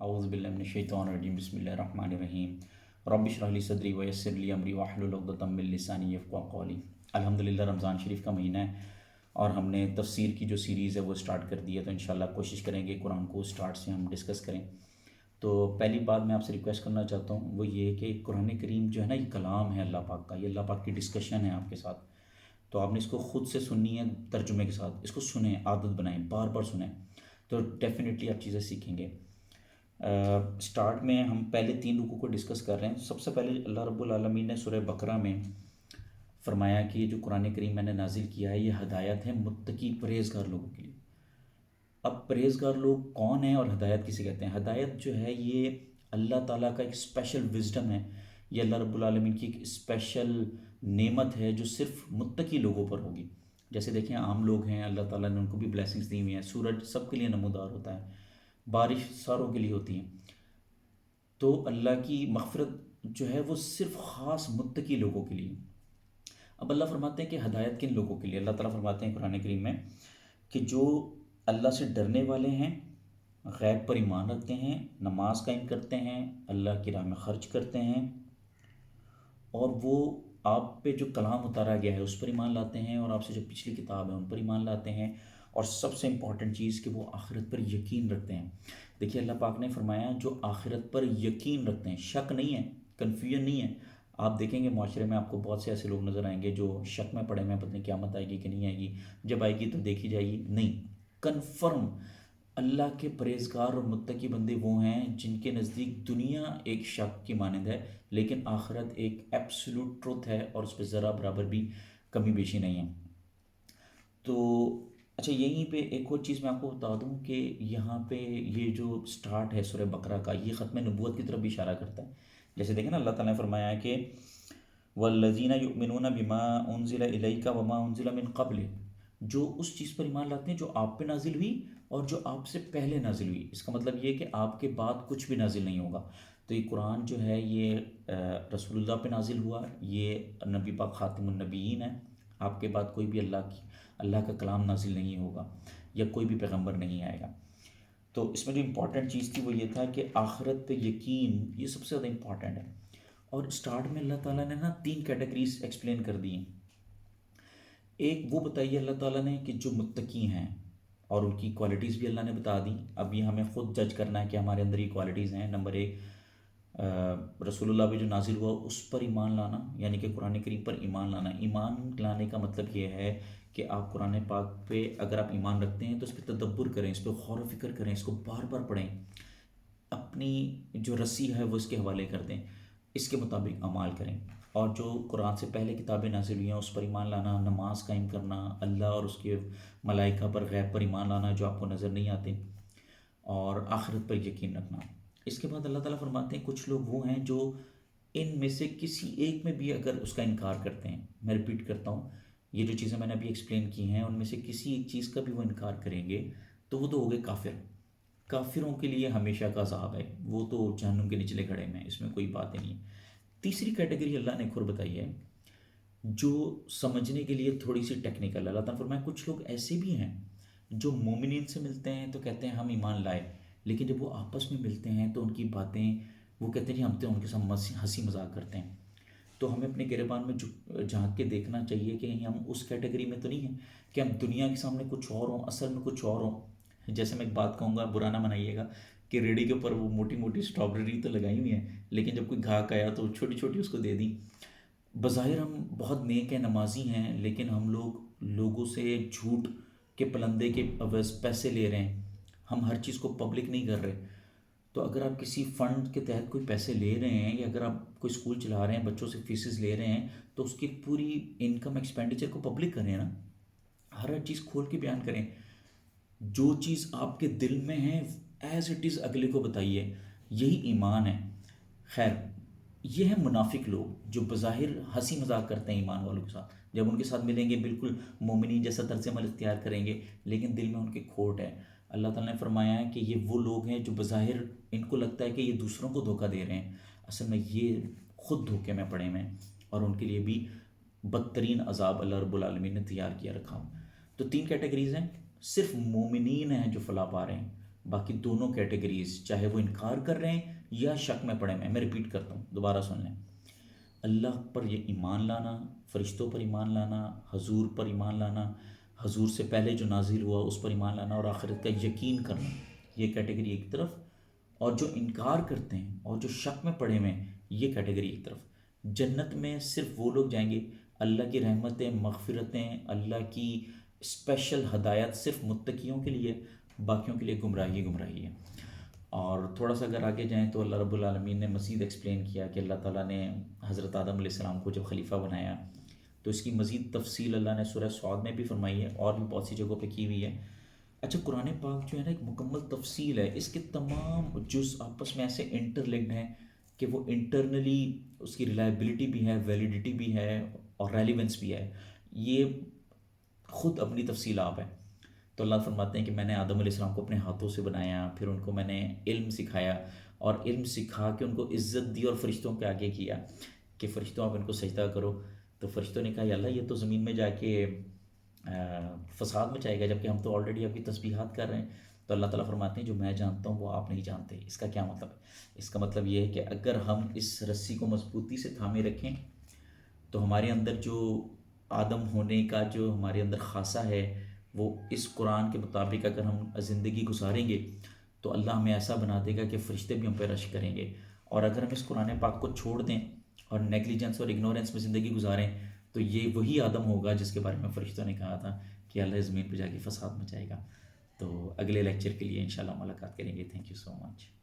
اعوذ باللہ من الشیطان الرجیم بسم اللہ الرحمن الرحیم رب اشرح لی صدری ویسر لی امری واحلل عقدۃ من لسانی یفقہوا قولی۔ الحمدللہ رمضان شریف کا مہینہ ہے اور ہم نے تفسیر کی جو سیریز ہے وہ سٹارٹ کر دی ہے، تو انشاءاللہ کوشش کریں گے قرآن کو سٹارٹ سے ہم ڈسکس کریں۔ تو پہلی بات میں آپ سے ریکویسٹ کرنا چاہتا ہوں وہ یہ ہے کہ قرآن کریم جو ہے نا، یہ کلام ہے اللہ پاک کا، یہ اللہ پاک کی ڈسکشن ہے آپ کے ساتھ، تو آپ نے اس کو خود سے سننی ہے ترجمے کے ساتھ، اس کو سنیں، عادت بنائیں، بار بار سنیں، تو ڈیفینیٹلی آپ چیزیں سیکھیں گے۔ سٹارٹ میں ہم پہلے 3 رکوع کو ڈسکس کر رہے ہیں۔ سب سے پہلے اللہ رب العالمین نے سورہ بقرہ میں فرمایا کہ یہ جو قرآن کریم میں نے نازل کیا ہے یہ ہدایت ہے متقی پرہیزگار لوگوں کے لیے۔ اب پرہیزگار لوگ کون ہیں اور ہدایت کسے کہتے ہیں؟ ہدایت جو ہے یہ اللہ تعالیٰ کا ایک اسپیشل وزڈم ہے، یہ اللہ رب العالمین کی ایک اسپیشل نعمت ہے جو صرف متقی لوگوں پر ہوگی۔ جیسے دیکھیں عام لوگ ہیں، اللہ تعالیٰ نے ان کو بھی بلیسنگز دی ہوئی ہیں، سورج سب کے لیے نمودار ہوتا ہے، بارش ساروں کے لیے ہوتی ہے، تو اللہ کی مغفرت جو ہے وہ صرف خاص متقی لوگوں کے لیے۔ اب اللہ فرماتے ہیں کہ ہدایت کن لوگوں کے لیے؟ اللہ تعالیٰ فرماتے ہیں قرآن کریم میں کہ جو اللہ سے ڈرنے والے ہیں، غیب پر ایمان رکھتے ہیں، نماز قائم کرتے ہیں، اللہ کی راہ میں خرچ کرتے ہیں، اور وہ آپ پہ جو کلام اتارا گیا ہے اس پر ایمان لاتے ہیں، اور آپ سے جو پچھلی کتاب ہے ان پر ایمان لاتے ہیں، اور سب سے امپورٹنٹ چیز کہ وہ آخرت پر یقین رکھتے ہیں۔ دیکھیے اللہ پاک نے فرمایا جو آخرت پر یقین رکھتے ہیں، شک نہیں ہے، کنفیوژن نہیں ہے۔ آپ دیکھیں گے معاشرے میں آپ کو بہت سے ایسے لوگ نظر آئیں گے جو شک میں پڑے ہوئے ہیں، پتہ نہیں قیامت آئے گی کہ نہیں آئے گی، جب آئے گی تو دیکھی جائے گی، نہیں، کنفرم۔ اللہ کے پرہیزگار اور متقی بندے وہ ہیں جن کے نزدیک دنیا ایک شک کی مانند ہے، لیکن آخرت ایک ایبسولوٹ ٹروتھ ہے اور اس پہ ذرا برابر بھی کمی بیشی نہیں ہے۔ تو اچھا، یہیں پہ ایک اور چیز میں آپ کو بتا دوں کہ یہاں پہ یہ جو سٹارٹ ہے سورہ بقرہ کا، یہ ختم نبوت کی طرف بھی اشارہ کرتا ہے۔ جیسے دیکھیں نا اللہ تعالیٰ نے فرمایا ہے کہ والذین یؤمنون بما انزل الیک وما انزل من قبل، جو اس چیز پر ایمان لاتے ہیں جو آپ پہ نازل ہوئی اور جو آپ سے پہلے نازل ہوئی۔ اس کا مطلب یہ کہ آپ کے بعد کچھ بھی نازل نہیں ہوگا۔ تو یہ قرآن جو ہے یہ رسول اللہ پہ نازل ہوا، یہ نبی پاک خاتم النبیین ہے، آپ کے بعد کوئی بھی اللہ کا کلام نازل نہیں ہوگا یا کوئی بھی پیغمبر نہیں آئے گا۔ تو اس میں جو امپورٹنٹ چیز تھی وہ یہ تھا کہ آخرت پہ یقین، یہ سب سے زیادہ امپورٹنٹ ہے۔ اور اسٹارٹ میں اللہ تعالیٰ نے نا 3 کیٹیگریز ایکسپلین کر دی ہیں۔ ایک وہ بتائی اللہ تعالیٰ نے کہ جو متقی ہیں، اور ان کی کوالٹیز بھی اللہ نے بتا دی۔ اب یہ ہمیں خود جج کرنا ہے کہ ہمارے اندر یہ کوالٹیز ہیں۔ نمبر 1، رسول اللہ پہ جو نازل ہوا اس پر ایمان لانا، یعنی کہ قرآن کریم پر ایمان لانا۔ ایمان لانے کا مطلب یہ ہے کہ آپ قرآن پاک پہ اگر آپ ایمان رکھتے ہیں تو اس پہ تدبر کریں، اس پہ غور و فکر کریں، اس کو بار بار پڑھیں، اپنی جو رسی ہے وہ اس کے حوالے کر دیں، اس کے مطابق اعمال کریں۔ اور جو قرآن سے پہلے کتابیں نازل ہوئی ہیں اس پر ایمان لانا، نماز قائم کرنا، اللہ اور اس کے ملائکہ پر، غیب پر ایمان لانا جو آپ کو نظر نہیں آتے، اور آخرت پر یقین رکھنا۔ اس کے بعد اللہ تعالیٰ فرماتے ہیں کچھ لوگ وہ ہیں جو ان میں سے کسی ایک میں بھی اگر اس کا انکار کرتے ہیں، میں ریپیٹ کرتا ہوں، یہ جو چیزیں میں نے ابھی ایکسپلین کی ہیں ان میں سے کسی ایک چیز کا بھی وہ انکار کریں گے تو وہ تو ہو گئے کافر۔ کافروں کے لیے ہمیشہ کا عذاب ہے، وہ تو جہنم کے نچلے کھڑے میں، اس میں کوئی بات ہی نہیں ہے۔ تیسری کیٹیگری اللہ نے کھر بتائی ہے جو سمجھنے کے لیے تھوڑی سی ٹیکنیکل۔ اللہ تعالیٰ فرمایا کچھ لوگ ایسے بھی ہیں جو مومنین سے ملتے ہیں تو کہتے ہیں ہم ایمان لائے، لیکن جب وہ آپس میں ملتے ہیں تو ان کی باتیں وہ کہتے ہیں جی ہم تو ان کے ساتھ ہنسی مذاق کرتے ہیں۔ تو ہمیں اپنے گریبان میں جھانک کے دیکھنا چاہیے کہ ہم اس کیٹیگری میں تو نہیں ہیں کہ ہم دنیا کے سامنے کچھ اور ہوں، اصل میں کچھ اور ہوں۔ جیسے میں ایک بات کہوں گا، برا نہ منائیے گا، کہ ریڑھی کے اوپر وہ موٹی موٹی اسٹرابری تو لگائی ہوئی ہیں، لیکن جب کوئی گاہک آیا تو چھوٹی چھوٹی اس کو دے دی۔ بظاہر ہم بہت نیک ہیں، نمازی ہیں، لیکن ہم لوگوں سے جھوٹ کے پلندے کے عوض پیسے لے رہے ہیں، ہم ہر چیز کو پبلک نہیں کر رہے۔ تو اگر آپ کسی فنڈ کے تحت کوئی پیسے لے رہے ہیں، یا اگر آپ کوئی اسکول چلا رہے ہیں، بچوں سے فیسز لے رہے ہیں، تو اس کی پوری انکم ایکسپینڈیچر کو پبلک کریں نا، ہر چیز کھول کے بیان کریں۔ جو چیز آپ کے دل میں ہے ایز اٹ از اگلے کو بتائیے، یہی ایمان ہے۔ خیر، یہ ہے منافق لوگ جو بظاہر ہنسی مذاق کرتے ہیں ایمان والوں کے ساتھ، جب ان کے ساتھ ملیں گے بالکل مومنین جیسا طرز عمل اختیار کریں گے، لیکن دل میں ان کے کھوٹ ہے۔ اللہ تعالیٰ نے فرمایا ہے کہ یہ وہ لوگ ہیں جو بظاہر ان کو لگتا ہے کہ یہ دوسروں کو دھوکہ دے رہے ہیں، اصل میں یہ خود دھوکے میں پڑے ہوئے ہیں، اور ان کے لیے بھی بدترین عذاب اللہ رب العالمین نے تیار کیا رکھا ہو۔ تو 3 کیٹیگریز ہیں، صرف مومنین ہیں جو فلاح پا رہے ہیں، باقی دونوں کیٹیگریز چاہے وہ انکار کر رہے ہیں یا شک میں پڑے میں ریپیٹ کرتا ہوں، دوبارہ سن لیں، اللہ پر یہ ایمان لانا، فرشتوں پر ایمان لانا، حضور پر ایمان لانا، حضور سے پہلے جو نازل ہوا اس پر ایمان لانا اور آخرت کا یقین کرنا، یہ کیٹیگری ایک طرف، اور جو انکار کرتے ہیں اور جو شک میں پڑے ہوئے ہیں یہ کیٹیگری ایک طرف۔ جنت میں صرف وہ لوگ جائیں گے، اللہ کی رحمتیں، مغفرتیں، اللہ کی اسپیشل ہدایت صرف متقیوں کے لیے، باقیوں کے لیے گمراہی گمراہی ہے۔ اور تھوڑا سا اگر آگے جائیں تو اللہ رب العالمین نے مزید ایکسپلین کیا کہ اللہ تعالیٰ نے حضرت آدم علیہ السلام کو جب خلیفہ بنایا تو اس کی مزید تفصیل اللہ نے سورہ صاد میں بھی فرمائی ہے اور بھی بہت سی جگہوں پہ کی ہوئی ہے۔ اچھا، قرآن پاک جو ہے نا ایک مکمل تفصیل ہے، اس کے تمام جز آپس میں ایسے انٹر لنکڈ ہیں کہ وہ انٹرنلی اس کی ریلائبلٹی بھی ہے، ویلیڈیٹی بھی ہے اور ریلیونس بھی ہے، یہ خود اپنی تفصیل آپ ہے۔ تو اللہ فرماتے ہیں کہ میں نے آدم علیہ السلام کو اپنے ہاتھوں سے بنایا، پھر ان کو میں نے علم سکھایا اور علم سکھا کے ان کو عزت دی اور فرشتوں کے آگے کیا کہ فرشتوں آپ ان کو سجدہ کرو۔ تو فرشتوں نے کہا یا اللہ یہ تو زمین میں جا کے فساد مچائے گا، جبکہ ہم تو آلریڈی آپ کی تسبیحات کر رہے ہیں۔ تو اللہ تعالیٰ فرماتے ہیں جو میں جانتا ہوں وہ آپ نہیں جانتے۔ اس کا کیا مطلب ہے؟ اس کا مطلب یہ ہے کہ اگر ہم اس رسی کو مضبوطی سے تھامے رکھیں تو ہمارے اندر جو آدم ہونے کا جو ہمارے اندر خاصہ ہے وہ اس قرآن کے مطابق اگر ہم زندگی گزاریں گے تو اللہ ہمیں ایسا بنا دے گا کہ فرشتے بھی ہم پہ رش کریں گے۔ اور اگر ہم اس قرآن پاک کو چھوڑ دیں اور نیگلیجنس اور اگنورنس میں زندگی گزاریں تو یہ وہی آدم ہوگا جس کے بارے میں فرشتوں نے کہا تھا کہ اللہ زمین پہ جا کے فساد مچائے گا۔ تو اگلے لیکچر کے لیے انشاءاللہ ملاقات کریں گے۔ Thank you so much.